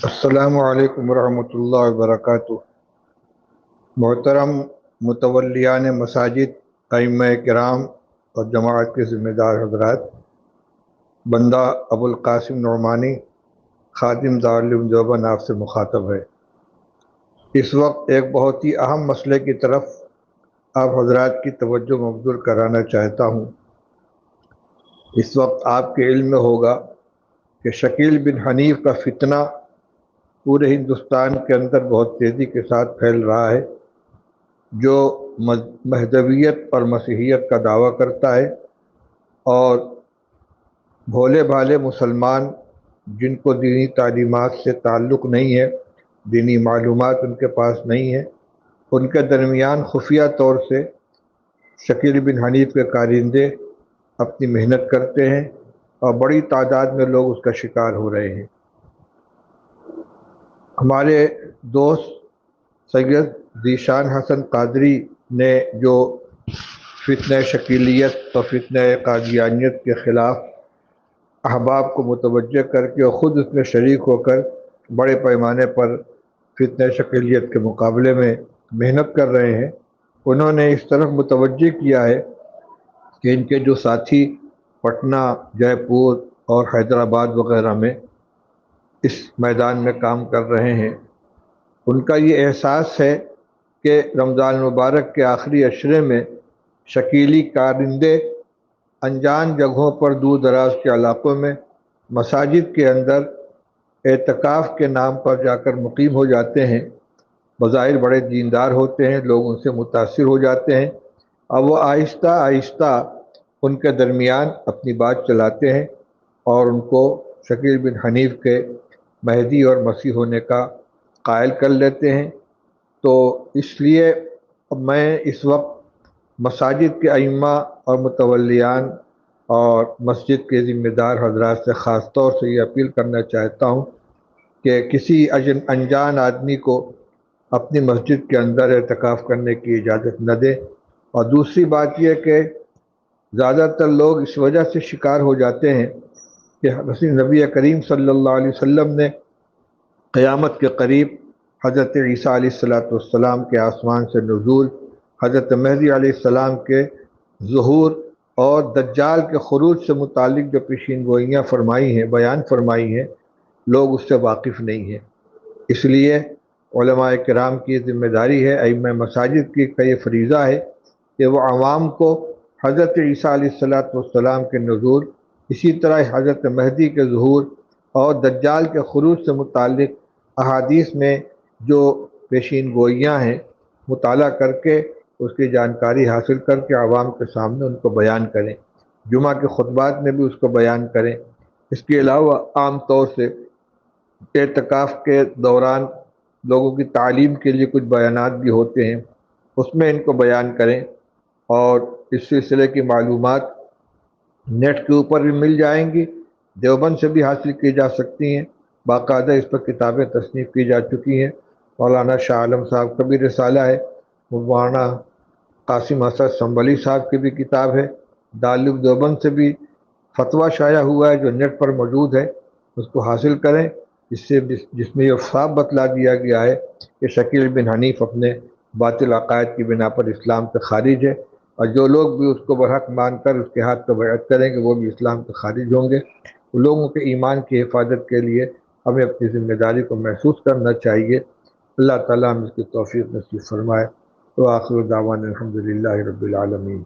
السلام علیکم ورحمۃ اللہ وبرکاتہ۔ محترم متولیان مساجد، ائمہ کرام اور جماعت کے ذمہ دار حضرات، بندہ ابو القاسم نعمانی خادم دارالعلوم دیوبند آپ سے مخاطب ہے۔ اس وقت ایک بہت ہی اہم مسئلے کی طرف آپ حضرات کی توجہ مبذول کرانا چاہتا ہوں۔ اس وقت آپ کے علم میں ہوگا کہ شکیل بن حنیف کا فتنہ پورے ہندوستان کے اندر بہت تیزی کے ساتھ پھیل رہا ہے، جو مہدویت اور مسیحیت کا دعویٰ کرتا ہے، اور بھولے بھالے مسلمان جن کو دینی تعلیمات سے تعلق نہیں ہے، دینی معلومات ان کے پاس نہیں ہے، ان کے درمیان خفیہ طور سے شکیل بن حنیف کے کارندے اپنی محنت کرتے ہیں اور بڑی تعداد میں لوگ اس کا شکار ہو رہے ہیں۔ ہمارے دوست سید ذیشان حسن قادری نے جو فتنہ شکیلیت اور فتنہ قادیانیت کے خلاف احباب کو متوجہ کر کے اور خود اس میں شریک ہو کر بڑے پیمانے پر فتنہ شکیلیت کے مقابلے میں محنت کر رہے ہیں، انہوں نے اس طرف متوجہ کیا ہے کہ ان کے جو ساتھی پٹنہ، جے پور اور حیدرآباد وغیرہ میں اس میدان میں کام کر رہے ہیں، ان کا یہ احساس ہے کہ رمضان المبارک کے آخری عشرے میں شکیلی کارندے انجان جگہوں پر دور دراز کے علاقوں میں مساجد کے اندر اعتکاف کے نام پر جا کر مقیم ہو جاتے ہیں۔ بظاہر بڑے دیندار ہوتے ہیں، لوگ ان سے متاثر ہو جاتے ہیں، اور وہ آہستہ آہستہ ان کے درمیان اپنی بات چلاتے ہیں اور ان کو شکیل بن حنیف کے مہدی اور مسیح ہونے کا قائل کر لیتے ہیں۔ تو اس لیے میں اس وقت مساجد کے ائمہ اور متولیان اور مسجد کے ذمہ دار حضرات سے خاص طور سے یہ اپیل کرنا چاہتا ہوں کہ کسی انجان آدمی کو اپنی مسجد کے اندر اعتکاف کرنے کی اجازت نہ دے۔ اور دوسری بات یہ کہ زیادہ تر لوگ اس وجہ سے شکار ہو جاتے ہیں کہ نبی کریم صلی اللہ علیہ وسلم نے قیامت کے قریب حضرت عیسیٰ علیہ السلام کے آسمان سے نزول، حضرت مہدی علیہ السلام کے ظہور اور دجال کے خروج سے متعلق جو پیشین گوئیاں فرمائی ہیں، بیان فرمائی ہیں، لوگ اس سے واقف نہیں ہیں۔ اس لیے علماء کرام کی ذمہ داری ہے، ائمہ مساجد کی کا یہ فریضہ ہے کہ وہ عوام کو حضرت عیسیٰ علیہ السلام کے نزول، اسی طرح حضرت مہدی کے ظہور اور دجال کے خروج سے متعلق احادیث میں جو پیشین گوئیاں ہیں مطالعہ کر کے اس کی جانکاری حاصل کر کے عوام کے سامنے ان کو بیان کریں، جمعہ کے خطبات میں بھی اس کو بیان کریں۔ اس کے علاوہ عام طور سے اعتکاف کے دوران لوگوں کی تعلیم کے لیے کچھ بیانات بھی ہوتے ہیں، اس میں ان کو بیان کریں، اور اس سلسلے کی معلومات نیٹ کے اوپر بھی مل جائیں گی، دیوبند سے بھی حاصل کی جا سکتی ہیں، باقاعدہ اس پر کتابیں تصنیف کی جا چکی ہیں۔ مولانا شاہ عالم صاحب کا بھی رسالہ ہے، مولانا قاسم حسن سنبھلی صاحب کی بھی کتاب ہے، دارالعلوم دیوبند سے بھی فتویٰ شائع ہوا ہے جو نیٹ پر موجود ہے، اس کو حاصل کریں، جس میں یہ صاف بتلا دیا گیا ہے کہ شکیل بن حنیف اپنے باطل عقائد کی بنا پر اسلام سے خارج ہے، اور جو لوگ بھی اس کو برحق مان کر اس کے ہاتھ پہ بیعت کریں گے وہ بھی اسلام سے خارج ہوں گے۔ لوگوں کے ایمان کی حفاظت کے لیے ہمیں اپنی ذمہ داری کو محسوس کرنا چاہیے۔ اللہ تعالیٰ ہم اس کی توفیق نصیب فرمائے۔ وآخر دعوانا الحمدللہ رب العالمین۔